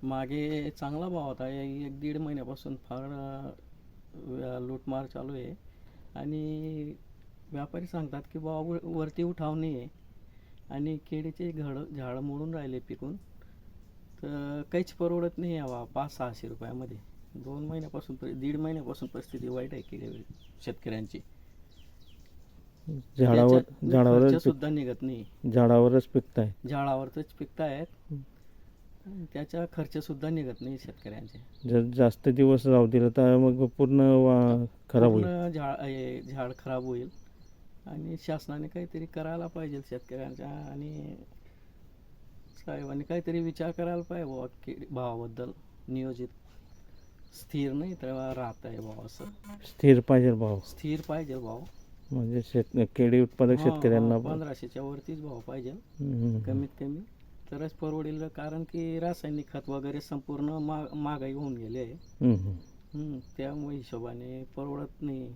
मागे चांगला भाव होता. एक दीड महिन्यापासून फार लूटमार चालू आहे आणि व्यापारी सांगतात की भाव वरती उठाव नाही आहे आणि केळीचे झाडं मोडून राहिले पिकून, तर काहीच परवडत नाही यावा 500-600 रुपयामध्ये. 2 महिन्यापासून दीड महिन्यापासून परिस्थिती वाईट आहे केळी शेतकऱ्यांची. झाडावर त्याच्यात खर्च झाडावरच सुद्धा निघत नाही. झाडावरच पिकताय. झाडावरच पिकतायत. त्याचा खर्च सुद्धा निघत नाही शेतकऱ्यांचे. जर जास्त दिवस राहू दिलं तर मग पूर्ण खराब होईल. पूर्ण झाड खराब होईल आणि शासनाने काहीतरी करायला पाहिजे शेतकऱ्यांच्या, आणि साहेबांनी काहीतरी विचार करायला पाहिजे बाबा की भावाबद्दल. नियोजित स्थिर नाही तर राहत आहे भाव, असं स्थिर पाहिजे भाव. स्थिर पाहिजे भाव. म्हणजे केळी उत्पादक शेतकऱ्यांना 1500च्या वरतीच भाव पाहिजे हम्म. कमीत कमी, तरच परवडेल. कारण की रासायनिक खत वगैरे संपूर्ण महागाई होऊन गेले आहे. त्यामुळे हिशोबाने परवडत नाही.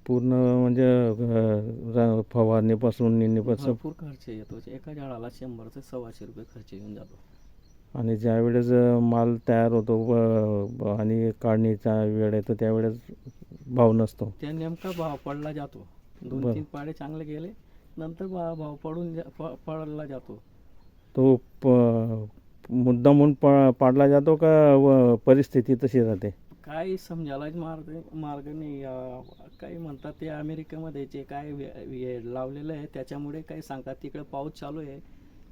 पूर्ण म्हणजे फवारणीपासून निंदीपासून भरपूर खर्च येतो. एका झाडाला 100 ते 125 रुपये खर्च येऊन जातो. आणि ज्या वेळेस माल तयार होतो आणि काढणीचा वेळ येतो त्यावेळेस भाव नसतो. त्या नेमका भाव पडला जातो. 2-3 पाडे चांगले गेले नंतर भाव पडला जातो. तो मुद्दामून पाडला जातो का परिस्थिती तशी राहते? काही समजायलाच मार्ग नाही. काही म्हणतात ते अमेरिकेमध्ये जे काय लावलेलं आहे त्याच्यामुळे, काही सांगतात तिकडे पाऊस चालू आहे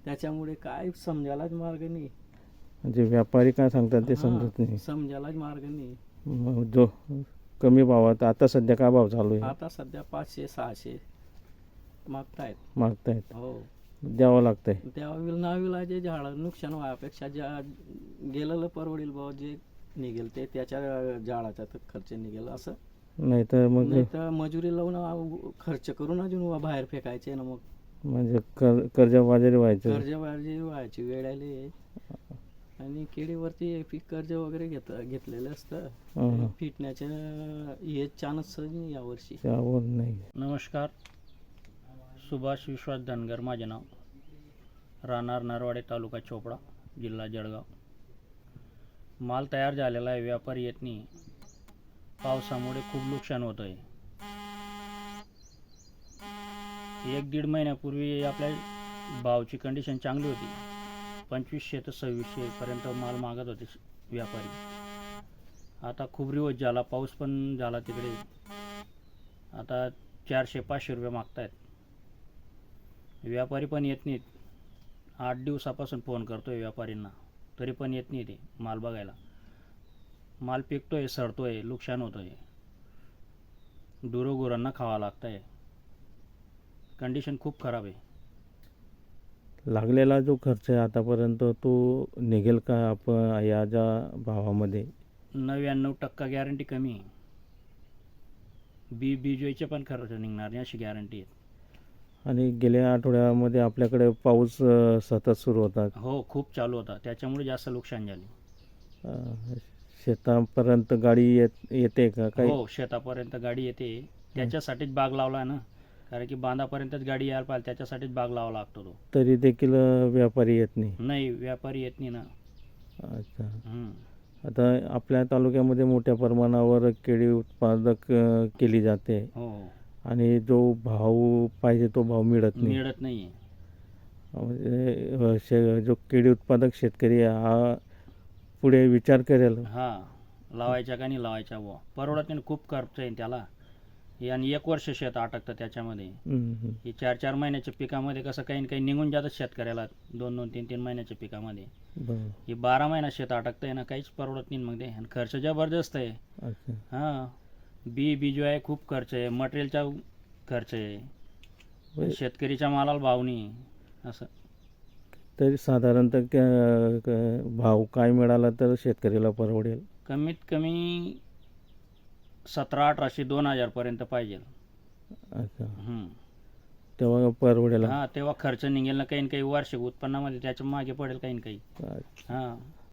त्याच्यामुळे, काय समजायलाच मार्ग नाही. म्हणजे व्यापारी काय सांगतात ते समजत नाही. समजायलाच मार्ग नाही. जो कमी भावात आता सध्या काय भाव चालू आहे? आता सध्या 500-600 मागतायत. हो, द्यावं लागतंय. नाविलाजे झाडं नुकसान व्हायपेक्षा ज्या गेलेलं परवडेल भाव, जे निघेल ते त्याच्या झाडाचा खर्च निघेल असं. नाही तर मजुरी लावून खर्च करून अजून बाहेर फेकायचे ना. मग म्हणजे कर्जबाजारी व्हायची वेळ आली. आणि केळीवरती पीक कर्ज वगैरे घेतलेलं असतं. फिटण्याचे हे चान्स नाही यावर्षी. नाही. नमस्कार, सुभाष विश्वास धनगर माझे नाव, राहणार नरवाडे, तालुका चोपडा, जिल्हा जळगाव. माल तयार झालेला आहे, व्यापारी येत नाही. पावसामुळे खूप नुकसान होत आहे. 1-1.5 महिन्यापूर्वी आपल्या भावची कंडिशन चांगली होती. 2500 ते 2600 पर्यंत माल मागत होते व्यापारी. आता खूप रिवर्स झाला, पाऊस पण झाला तिकडे. आता 400-500 रुपये मागतायत. व्यापारी पण येत नाहीत. 8 दिवसापासून फोन करतोय व्यापारींना, तरी पण येत नाही ते माल बघायला. माल पिकतोय, सडतोय, नुकसान होतोय, गुरांना खावा लागतंय. कंडिशन खूप खराब आहे. लागलेला जो खर्च आहे आतापर्यंत तो निघेल का आपण या ज्या भावामध्ये? 99% गॅरंटी कमी आहे. बीजवायचे पण खर्च निघणार नाही अशी गॅरंटी आहे. आणि गेल्या आठवड्यामध्ये आपल्याकडे पाऊस सतत सुरू होता. हो, खूप चालू होता, त्याच्यामुळे जास्त नुकसान झाले. शेतापर्यंत गाडी येते का काही? हो, शेतापर्यंत गाडी येते. त्याच्यासाठीच बाग लावला ना, कारण की बांधापर्यंतच गाडी यायला पाहिजे, त्याच्यासाठीच बाग लावा लागतो तो. तरी देखील व्यापारी येत नाही? नाही, व्यापारी येत नाही ना. अच्छा. आता आपल्या तालुक्यामध्ये मोठ्या प्रमाणावर केळी उत्पादक केली जाते. हो, आणि जो भाव पाहिजे तो भाव मिळत नाही. म्हणजे जो केळी उत्पादक शेतकरी हा पुढे विचार करेल, लावायच्या का नाही लावायच्या बुवा. परवडत नाही, खूप खर्च आहे त्याला. आणि 1 वर्ष शेत अटकतं त्याच्यामध्ये. हे 4-4 महिन्याच्या पिकामध्ये कसं काही काही निघून जातं शेतकऱ्याला, 2-2, 3-3 महिन्याच्या पिकामध्ये. हे 12 महिना शेत अटकतंय ना, काहीच परवडत नाही मग ते. आणि खर्च जबरदस्त आहे. बीजवाय खूप खर्च आहे, मटेरियलचा खर्च आहे, शेतकरीच्या मालाला भाव नाही. असं तरी साधारणतः भाव काय मिळाला तर शेतकऱ्याला परवडेल? कमीत कमी 1700-1800, 2000 पर्यंत पाहिजे. अच्छा. तेव्हा परवडेल. तेव्हा खर्च निघेल ना, काही ना काही वार्षिक उत्पन्नामध्ये त्याच्या मागे पडेल काही ना काही.